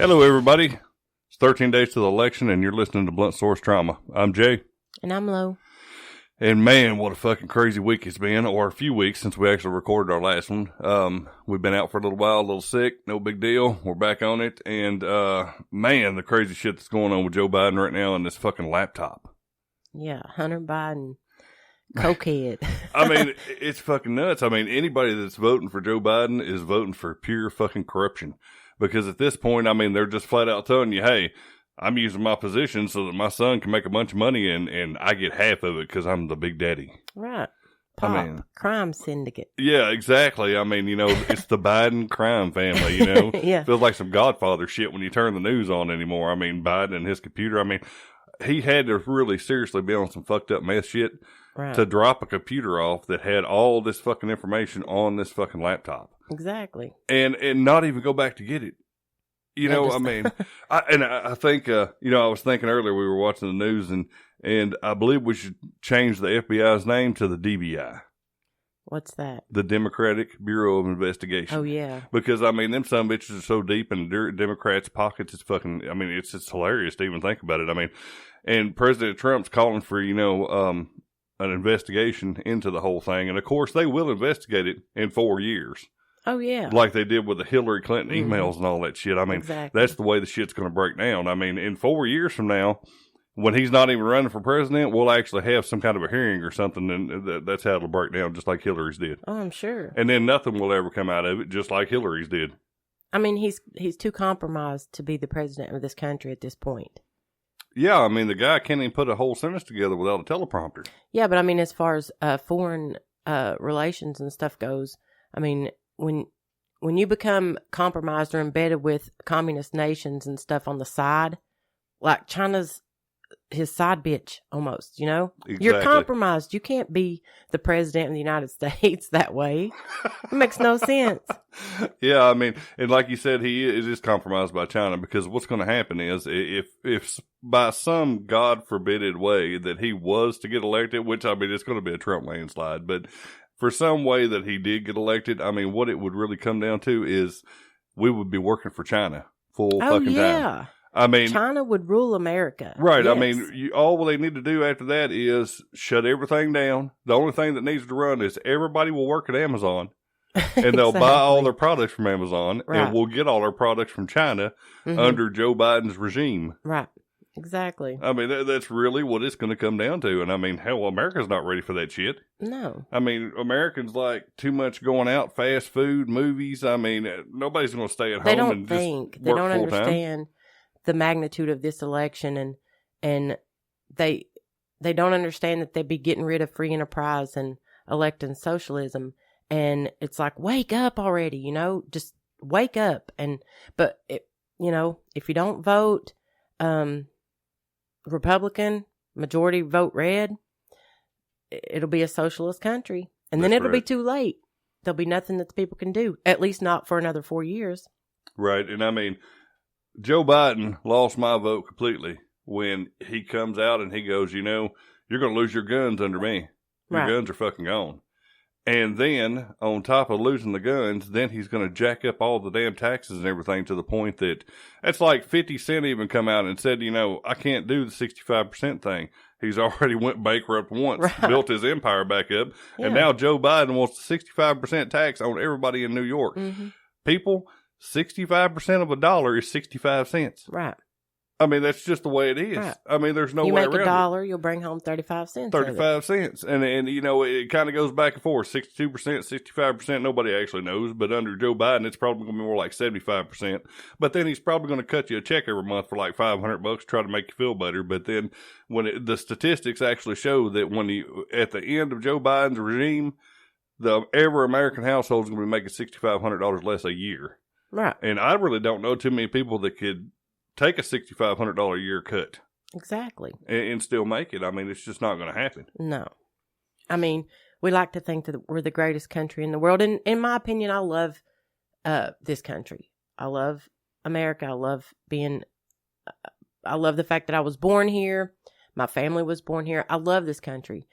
Hello, everybody. It's 13 days to the election, and you're listening to Blunt Source Trauma. I'm Jay. And I'm Lo. And man, what a fucking crazy week it's been, or a few weeks since we actually recorded our last one. We've been out for a little while, a little sick, no big deal. We're back on it. And, man, the crazy shit that's going on with Joe Biden right now and this fucking laptop. Yeah, Hunter Biden, cokehead. I mean, it's fucking nuts. I mean, anybody that's voting for Joe Biden is voting for pure fucking corruption. Because at this point, I mean, they're just flat out telling you, hey, I'm using my position so that my son can make a bunch of money and I get half of it because I'm the big daddy. Right. Pop, crime syndicate. Yeah, exactly. I mean, you know, it's the Biden crime family, you know. Yeah. Feels like some Godfather shit when you turn the news on anymore. I mean, Biden and his computer. I mean, he had to really seriously be on some fucked up mess shit to drop a computer off that had all this fucking information on this fucking laptop. Exactly. And not even go back to get it. You know, I mean, I think, you know, I was thinking earlier we were watching the news and I believe we should change the FBI's name to the DBI. What's that? The Democratic Bureau of Investigation. Oh, yeah. Because, I mean, them some bitches are so deep in the Democrats' pockets, it's fucking, I mean, it's hilarious to even think about it. I mean, and President Trump's calling for, you know, an investigation into the whole thing. And, of course, they will investigate it in 4 years. Oh, yeah. Like they did with the Hillary Clinton emails and all that shit. I mean, That's the way the shit's going to break down. I mean, in 4 years from now, when he's not even running for president, we'll actually have some kind of a hearing or something, and that's how it'll break down, just like Hillary's did. Oh, I'm sure. And then nothing will ever come out of it, just like Hillary's did. I mean, he's too compromised to be the president of this country at this point. Yeah, I mean, the guy can't even put a whole sentence together without a teleprompter. Yeah, but I mean, as far as foreign relations and stuff goes, I mean, when you become compromised or embedded with communist nations and stuff on the side, like China's his side bitch almost, you know? Exactly. You're compromised. You can't be the president of the United States that way. It makes no sense. Yeah, I mean, and like you said, he is compromised by China because what's going to happen is if by some God forbidden way that he was to get elected, which I mean, it's going to be a Trump landslide, but for some way that he did get elected, I mean, what it would really come down to is we would be working for China full fucking time. I mean, China would rule America. Right. Yes. I mean, all they need to do after that is shut everything down. The only thing that needs to run is everybody will work at Amazon and they'll buy all their products from Amazon and we'll get all our products from China under Joe Biden's regime. Right. Exactly. I mean, that's really what it's going to come down to. And I mean, hell, America's not ready for that shit. No. I mean, Americans like too much going out, fast food, movies. I mean, nobody's going to stay at home and just work they don't full understand time. The magnitude of this election and they don't understand that they'd be getting rid of free enterprise and electing socialism. And it's like, wake up already, you know, just wake up. But you know, if you don't vote, Republican, majority vote red, it'll be a socialist country. And then it'll be too late. There'll be nothing that the people can do, at least not for another 4 years. Right. And I mean, Joe Biden lost my vote completely when he comes out and he goes, you know, you're going to lose your guns under me. Your guns are fucking gone. And then, on top of losing the guns, then he's going to jack up all the damn taxes and everything to the point that it's like 50 Cent even come out and said, you know, I can't do the 65% thing. He's already went bankrupt once, built his empire back up, and now Joe Biden wants the 65% tax on everybody in New York. People, 65% of a dollar is 65 cents. Right. I mean, that's just the way it is. Right. I mean, there's no way around it. You make $1, you'll bring home 35 cents. 35 cents. And, you know, it kind of goes back and forth. 62%, 65%, nobody actually knows. But under Joe Biden, it's probably going to be more like 75%. But then he's probably going to cut you a check every month for like $500 to try to make you feel better. But then when the statistics actually show that at the end of Joe Biden's regime, every American household is going to be making $6,500 less a year. Right. And I really don't know too many people that could take a $6,500 a year cut. Exactly. And still make it. I mean, it's just not going to happen. No. I mean, we like to think that we're the greatest country in the world. And in my opinion, I love this country. I love America. I love the fact that I was born here. My family was born here. I love this country.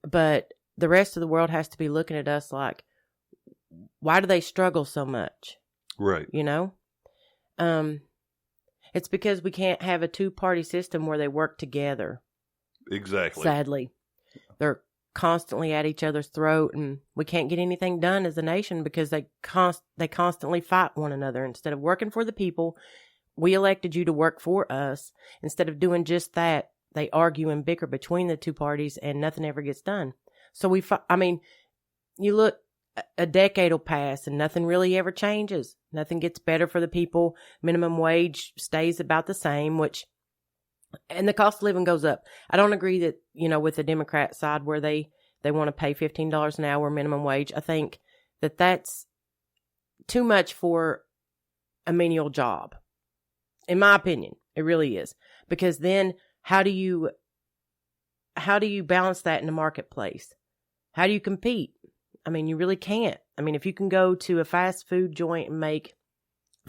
But the rest of the world has to be looking at us like, why do they struggle so much? Right. You know? It's because we can't have a two-party system where they work together. Exactly. Sadly. They're constantly at each other's throat, and we can't get anything done as a nation because they constantly fight one another. Instead of working for the people, we elected you to work for us. Instead of doing just that, they argue and bicker between the two parties, and nothing ever gets done. So you look, a decade will pass and nothing really ever changes. Nothing gets better for the people. Minimum wage stays about the same, and the cost of living goes up. I don't agree that, with the Democrat side where they want to pay $15 an hour minimum wage. I think that that's too much for a menial job. In my opinion, it really is. Because then how do you balance that in the marketplace? How do you compete? You really can't. If you can go to a fast food joint and make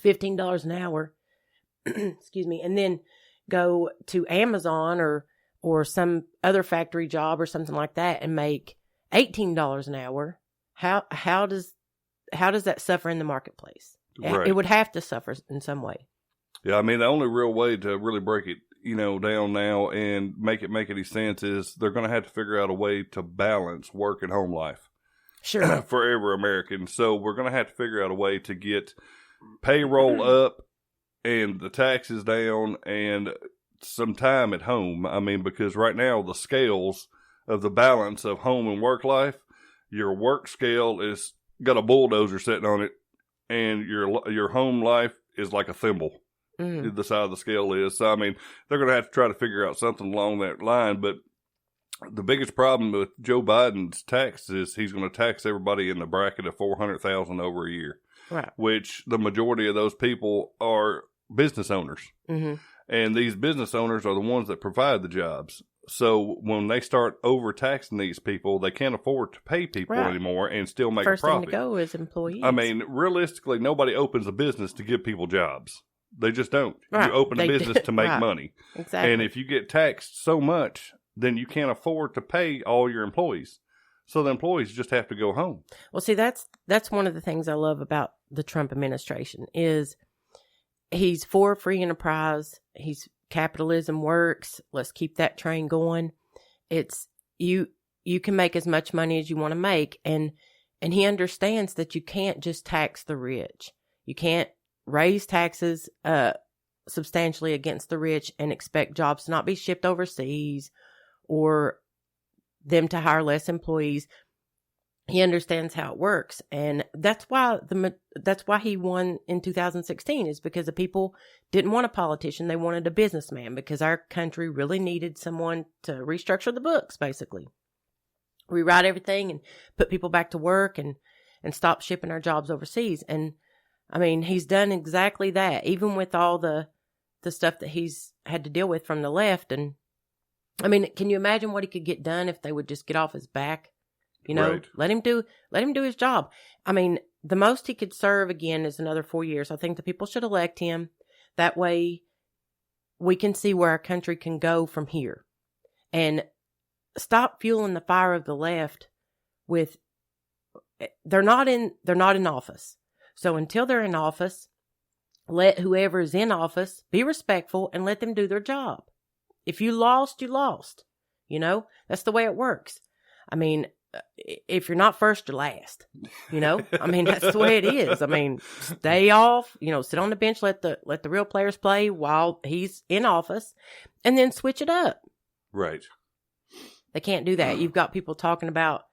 $15 an hour, excuse me, and then go to Amazon or some other factory job or something like that and make $18 an hour, how does that suffer in the marketplace? Right. It would have to suffer in some way. Yeah, the only real way to really break it, down now and make it make any sense is they're going to have to figure out a way to balance work and home life. Sure. For every American. So we're going to have to figure out a way to get payroll up and the taxes down and some time at home. Because right now the scales of the balance of home and work life, your work scale is got a bulldozer sitting on it, and your home life is like a thimble. Mm. The side of the scale is. So, they're going to have to try to figure out something along that line. But the biggest problem with Joe Biden's taxes is he's going to tax everybody in the bracket of $400,000 over a year. Right. Which the majority of those people are business owners. Mm-hmm. And these business owners are the ones that provide the jobs. So when they start overtaxing these people, they can't afford to pay people anymore and still make a profit. First thing to go is employees. Realistically, nobody opens a business to give people jobs. They just don't. Right. You open a business to make money. Exactly. And if you get taxed so much, then you can't afford to pay all your employees. So the employees just have to go home. Well, see, that's one of the things I love about the Trump administration is he's for free enterprise. Capitalism works. Let's keep that train going. It's you can make as much money as you want to make. And he understands that you can't just tax the rich. You can't raise taxes substantially against the rich and expect jobs to not be shipped overseas or them to hire less employees. He understands how it works, and that's why he won in 2016 is because the people didn't want a politician; they wanted a businessman because our country really needed someone to restructure the books, basically rewrite everything and put people back to work and stop shipping our jobs overseas. And he's done exactly that, even with all the stuff that he's had to deal with from the left. And can you imagine what he could get done if they would just get off his back? Right. Let him do his job. The most he could serve again is another 4 years. I think the people should elect him. That way we can see where our country can go from here and stop fueling the fire of the left with, they're not in office. So until they're in office, let whoever is in office be respectful and let them do their job. If you lost, you lost. That's the way it works. If you're not first, you're last. That's the way it is. Stay off, sit on the bench, let the real players play while he's in office, and then switch it up. Right. They can't do that. You've got people talking about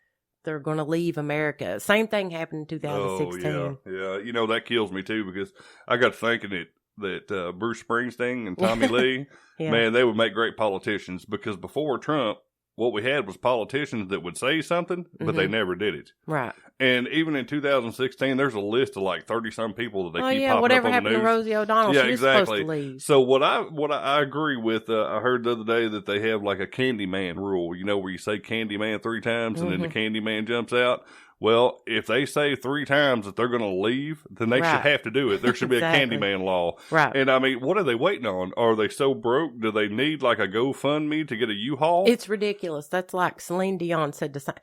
they're going to leave America. Same thing happened in 2016. Oh, yeah. That kills me too because I got to thinking that Bruce Springsteen and Tommy Lee, man, they would make great politicians because before Trump, what we had was politicians that would say something, but they never did it. Right. And even in 2016, there's a list of like 30-some people that they keep popping up on whatever the happened news. to Rosie O'Donnell, yeah, she exactly. was supposed to leave. So what I agree with, I heard the other day that they have like a Candyman rule, where you say Candyman 3 times and then the Candyman jumps out. Well, if they say 3 times that they're going to leave, then they should have to do it. There should be Exactly. a Candyman law. Right. And what are they waiting on? Are they so broke? Do they need like a GoFundMe to get a U-Haul? It's ridiculous. That's like Celine Dion said to say.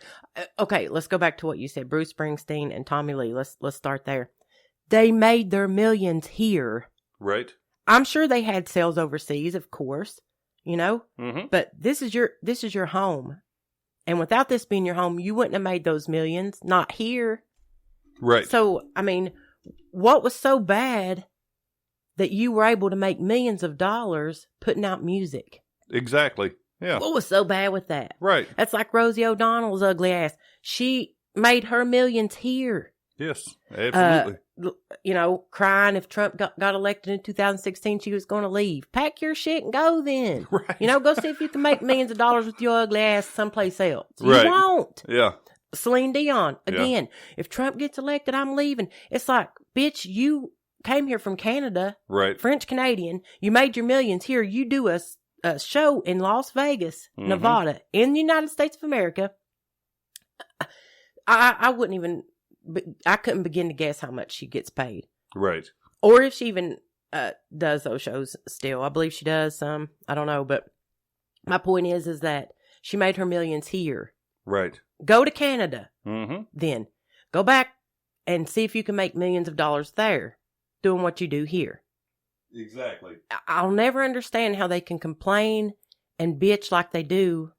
Okay, let's go back to what you said. Bruce Springsteen and Tommy Lee. Let's start there. They made their millions here. Right. I'm sure they had sales overseas, of course, you know, but this is your home. And without this being your home, you wouldn't have made those millions, not here. Right. So, I mean, what was so bad that you were able to make millions of dollars putting out music? Exactly. Yeah. What was so bad with that? Right. That's like Rosie O'Donnell's ugly ass. She made her millions here. Yes, absolutely. You know, crying if Trump got elected in 2016, she was going to leave. Pack your shit and go then. Right. You know, go see if you can make millions of dollars with your ugly ass someplace else. Right. You won't. Yeah. Celine Dion, again, if Trump gets elected, I'm leaving. It's like, bitch, you came here from Canada. Right. French Canadian. You made your millions here. You do a show in Las Vegas, Nevada, in the United States of America. I wouldn't even, I couldn't begin to guess how much she gets paid. Right. Or if she even does those shows still. I believe she does some. I don't know. But my point is that she made her millions here. Right. Go to Canada. Then go back and see if you can make millions of dollars there doing what you do here. Exactly. I'll never understand how they can complain and bitch like they do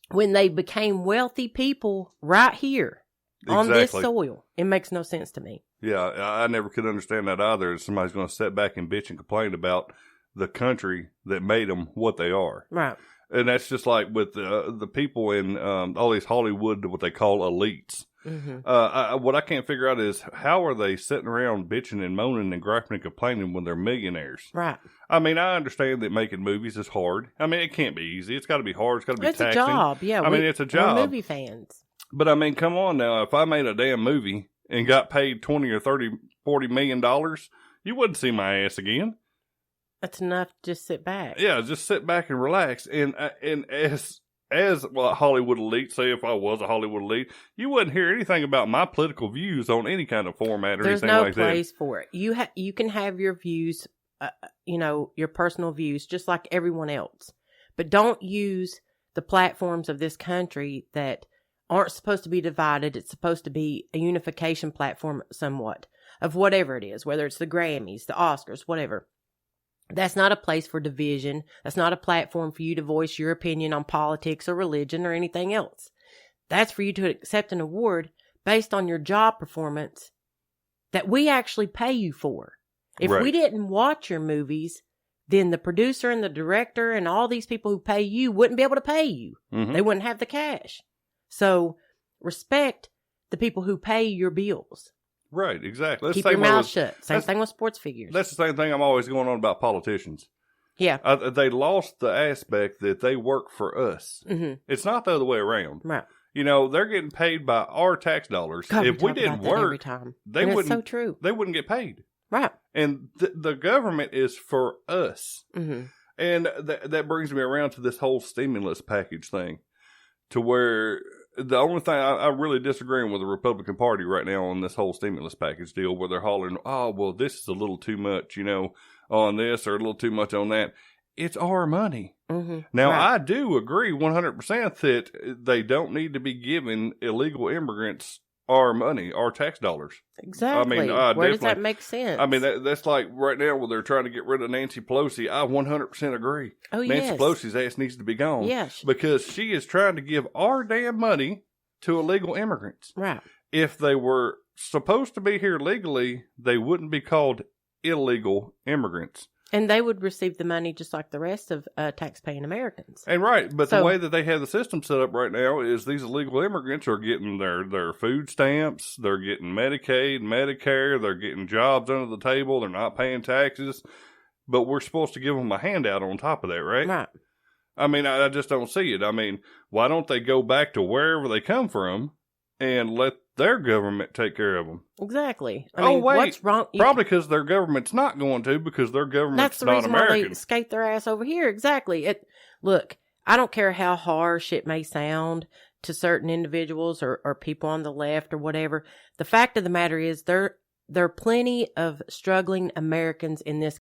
when they became wealthy people right here on this soil. It makes no sense to me. Yeah, I never could understand that either. Somebody's going to sit back and bitch and complain about the country that made them what they are. Right. And that's just like with the people in all these Hollywood, what they call elites. What I can't figure out is how are they sitting around bitching and moaning and griping and complaining when they're millionaires? Right. I mean, I understand that making movies is hard. I mean, it can't be easy. It's got to be hard. It's got to be taxing. It's a job. Yeah. I mean, it's a job. We're movie fans. But I mean, come on now. If I made a damn movie and got paid 20 or 30, $40 million, you wouldn't see my ass again. That's enough to just sit back. Yeah, just sit back and relax. And as well, Hollywood elite, say if I was a Hollywood elite, you wouldn't hear anything about my political views on any kind of format or anything like that. There's no place for it. You can have your views, your personal views, just like everyone else. But don't use the platforms of this country that aren't supposed to be divided. It's supposed to be a unification platform somewhat of whatever it is, whether it's the Grammys, the Oscars, whatever. That's not a place for division. That's not a platform for you to voice your opinion on politics or religion or anything else. That's for you to accept an award based on your job performance that we actually pay you for. If we didn't watch your movies, then the producer and the director and all these people who pay you wouldn't be able to pay you. They wouldn't have the cash. So respect the people who pay your bills. Right, exactly. Keep your mouth shut. Same thing with sports figures. That's the same thing I'm always going on about politicians. Yeah. They lost the aspect that they work for us. It's not the other way around. Right. You know, they're getting paid by our tax dollars. God, if we didn't work, every time. They wouldn't. It's so true. They wouldn't get paid. Right. And the government is for us. And that brings me around to this whole stimulus package thing, to where the only thing I really disagreeing with the Republican Party right now on this whole stimulus package deal, where they're hollering, oh, well, this is a little too much, on this or a little too much on that. It's our money. Now, I do agree 100% that they don't need to be giving illegal immigrants our money, our tax dollars. Exactly. I mean, where does that make sense? I mean, that's like right now where they're trying to get rid of Nancy Pelosi. I 100% agree. Oh, Nancy Pelosi's ass needs to be gone. Yes. Because she is trying to give our damn money to illegal immigrants. Right. If they were supposed to be here legally, they wouldn't be called illegal immigrants. And they would receive the money just like the rest of tax-paying Americans. And right, but the way that they have the system set up right now is these illegal immigrants are getting their food stamps, they're getting Medicaid, Medicare, they're getting jobs under the table, they're not paying taxes, but we're supposed to give them a handout on top of that, right? Right. I mean, I just don't see it. I mean, why don't they go back to wherever they come from and let their government take care of them? Exactly. I mean, wait. What's wrong? Probably because their government's not going to, because their government's not American. That's the reason why they skate their ass over here. Exactly. Look, I don't care how harsh it may sound to certain individuals or people on the left or whatever. The fact of the matter is there are plenty of struggling Americans in this